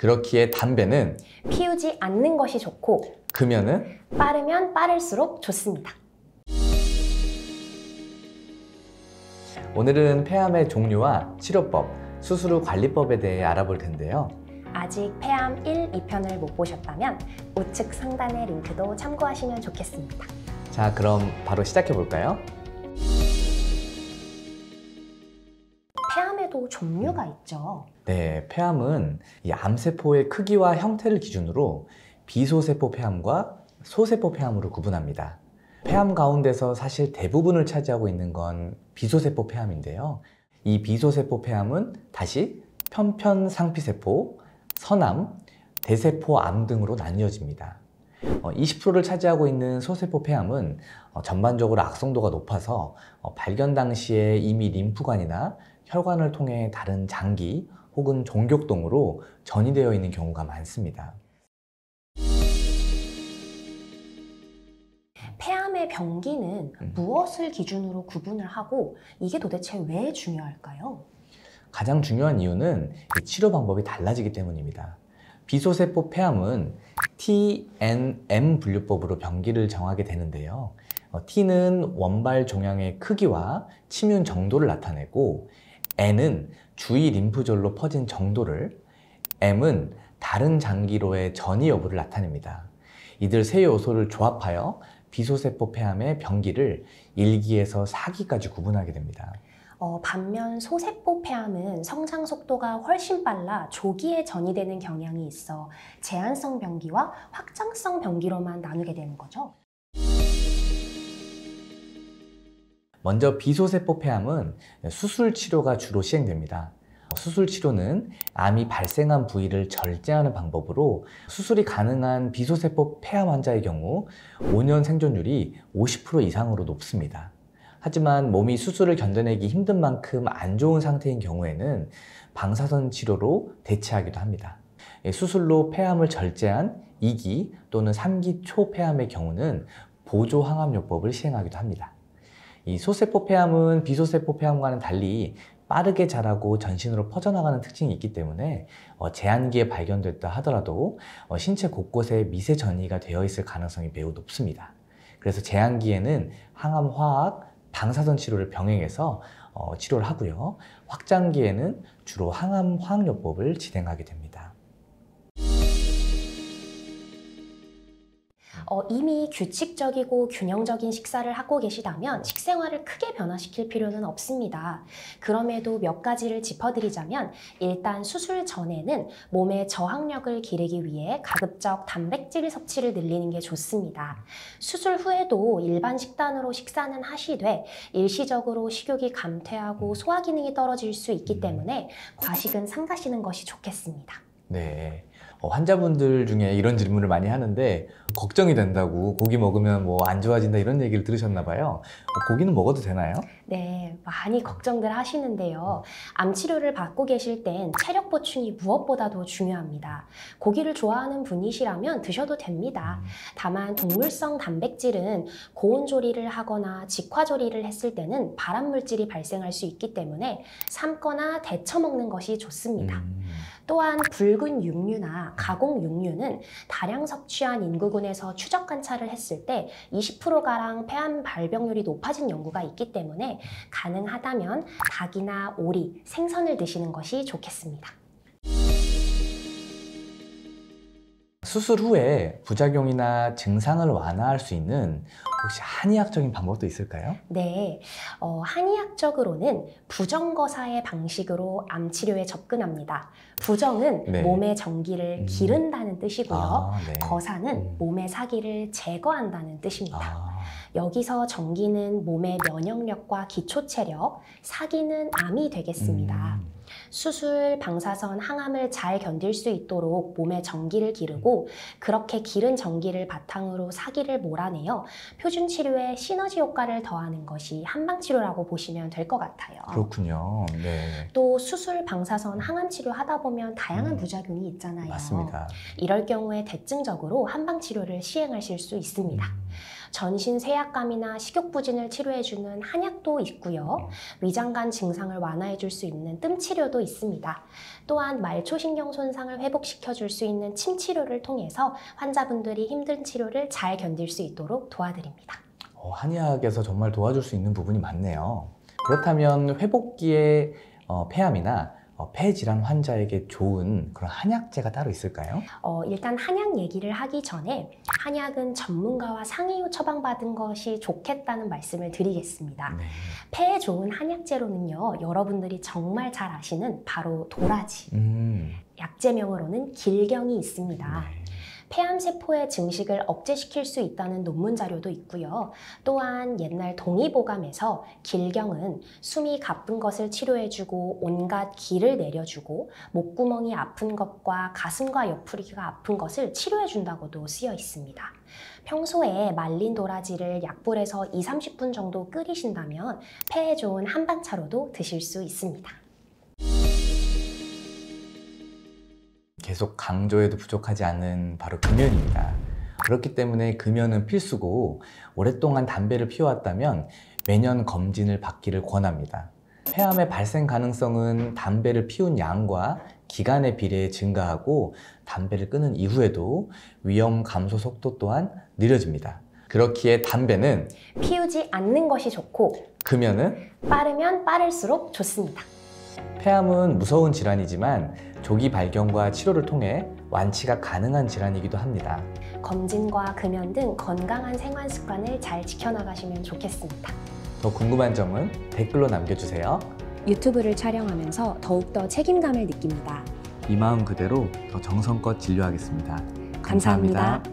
그렇기에 담배는 피우지 않는 것이 좋고 금연은 빠르면 빠를수록 좋습니다. 오늘은 폐암의 종류와 치료법, 수술 후 관리법에 대해 알아볼 텐데요. 아직 폐암 1, 2편을 못 보셨다면 우측 상단의 링크도 참고하시면 좋겠습니다. 자, 그럼 바로 시작해 볼까요? 폐암에도 종류가 있죠. 네, 폐암은 이 암세포의 크기와 형태를 기준으로 비소세포 폐암과 소세포 폐암으로 구분합니다. 폐암 가운데서 사실 대부분을 차지하고 있는 건 비소세포 폐암인데요. 이 비소세포 폐암은 다시 편편상피세포, 선암, 대세포암 등으로 나뉘어집니다. 20%를 차지하고 있는 소세포 폐암은 전반적으로 악성도가 높아서 발견 당시에 이미 림프관이나 혈관을 통해 다른 장기 혹은 종격동으로 전이되어 있는 경우가 많습니다. 폐암의 병기는 무엇을 기준으로 구분을 하고 이게 도대체 왜 중요할까요? 가장 중요한 이유는 치료 방법이 달라지기 때문입니다. 비소세포 폐암은 T, N, M 분류법으로 병기를 정하게 되는데요. T는 원발 종양의 크기와 침윤 정도를 나타내고, N은 주위 림프절로 퍼진 정도를, M은 다른 장기로의 전이 여부를 나타냅니다. 이들 세 요소를 조합하여 비소세포 폐암의 병기를 1기에서 4기까지 구분하게 됩니다. 반면 소세포 폐암은 성장 속도가 훨씬 빨라 조기에 전이되는 경향이 있어 제한성 병기와 확장성 병기로만 나누게 되는 거죠. 먼저 비소세포 폐암은 수술 치료가 주로 시행됩니다. 수술 치료는 암이 발생한 부위를 절제하는 방법으로 수술이 가능한 비소세포 폐암 환자의 경우 5년 생존율이 50% 이상으로 높습니다. 하지만 몸이 수술을 견뎌내기 힘든 만큼 안 좋은 상태인 경우에는 방사선 치료로 대체하기도 합니다. 수술로 폐암을 절제한 2기 또는 3기 초 폐암의 경우는 보조 항암요법을 시행하기도 합니다. 이 소세포 폐암은 비소세포 폐암과는 달리 빠르게 자라고 전신으로 퍼져나가는 특징이 있기 때문에 제한기에 발견됐다 하더라도 신체 곳곳에 미세 전이가 되어 있을 가능성이 매우 높습니다. 그래서 제한기에는 항암화학, 방사선 치료를 병행해서 치료를 하고요. 확장기에는 주로 항암화학요법을 진행하게 됩니다. 이미 규칙적이고 균형적인 식사를 하고 계시다면 식생활을 크게 변화시킬 필요는 없습니다. 그럼에도 몇 가지를 짚어드리자면 일단 수술 전에는 몸의 저항력을 기르기 위해 가급적 단백질 섭취를 늘리는 게 좋습니다. 수술 후에도 일반 식단으로 식사는 하시되 일시적으로 식욕이 감퇴하고 소화 기능이 떨어질 수 있기 때문에 과식은 삼가시는 것이 좋겠습니다. 네. 환자분들 중에 이런 질문을 많이 하는데 걱정이 된다고 고기 먹으면 뭐 안 좋아진다 이런 얘기를 들으셨나 봐요. 고기는 먹어도 되나요? 네, 많이 걱정들 하시는데요. 암 치료를 받고 계실 땐 체력 보충이 무엇보다도 중요합니다. 고기를 좋아하는 분이시라면 드셔도 됩니다. 다만 동물성 단백질은 고온 조리를 하거나 직화 조리를 했을 때는 발암 물질이 발생할 수 있기 때문에 삶거나 데쳐 먹는 것이 좋습니다. 또한 붉은 육류나 가공 육류는 다량 섭취한 인구군에서 추적 관찰을 했을 때 20%가량 폐암 발병률이 높아진 연구가 있기 때문에 가능하다면 닭이나 오리, 생선을 드시는 것이 좋겠습니다. 수술 후에 부작용이나 증상을 완화할 수 있는 혹시 한의학적인 방법도 있을까요? 네, 한의학적으로는 부정거사의 방식으로 암 치료에 접근합니다. 부정은 네. 몸의 전기를 기른다는 뜻이고요. 네. 거사는 몸의 사기를 제거한다는 뜻입니다. 여기서 전기는 몸의 면역력과 기초체력, 사기는 암이 되겠습니다. 수술, 방사선, 항암을 잘 견딜 수 있도록 몸에 전기를 기르고 그렇게 기른 전기를 바탕으로 사기를 몰아내어 표준 치료에 시너지 효과를 더하는 것이 한방치료라고 보시면 될 것 같아요. 그렇군요. 네. 또 수술, 방사선, 항암 치료 하다 보면 다양한 부작용이 있잖아요. 맞습니다. 이럴 경우에 대증적으로 한방치료를 시행하실 수 있습니다. 전신 세약감이나 식욕부진을 치료해주는 한약도 있고요. 위장관 증상을 완화해줄 수 있는 뜸 치료 치료도 있습니다. 또한 말초신경 손상을 회복시켜줄 수 있는 침 치료를 통해서 환자분들이 힘든 치료를 잘 견딜 수 있도록 도와드립니다. 한의학에서 정말 도와줄 수 있는 부분이 많네요. 그렇다면 회복기에 폐암이나 폐질환 환자에게 좋은 그런 한약재가 따로 있을까요? 일단 한약 얘기를 하기 전에 한약은 전문가와 상의 후 처방받은 것이 좋겠다는 말씀을 드리겠습니다. 네. 폐에 좋은 한약재로는요, 여러분들이 정말 잘 아시는 바로 도라지, 약재명으로는 길경이 있습니다. 네. 폐암세포의 증식을 억제시킬 수 있다는 논문 자료도 있고요. 또한 옛날 동의보감에서 길경은 숨이 가쁜 것을 치료해주고 온갖 기를 내려주고 목구멍이 아픈 것과 가슴과 옆구리가 아픈 것을 치료해준다고도 쓰여 있습니다. 평소에 말린 도라지를 약불에서 20-30분 정도 끓이신다면 폐에 좋은 한방차로도 드실 수 있습니다. 계속 강조해도 부족하지 않은 바로 금연입니다. 그렇기 때문에 금연은 필수고 오랫동안 담배를 피워왔다면 매년 검진을 받기를 권합니다. 폐암의 발생 가능성은 담배를 피운 양과 기간에 비례해 증가하고 담배를 끊은 이후에도 위험 감소 속도 또한 느려집니다. 그렇기에 담배는 피우지 않는 것이 좋고 금연은 빠르면 빠를수록 좋습니다. 폐암은 무서운 질환이지만 조기 발견과 치료를 통해 완치가 가능한 질환이기도 합니다. 검진과 금연 등 건강한 생활 습관을 잘 지켜나가시면 좋겠습니다. 더 궁금한 점은 댓글로 남겨주세요. 유튜브를 촬영하면서 더욱더 책임감을 느낍니다. 이 마음 그대로 더 정성껏 진료하겠습니다. 감사합니다.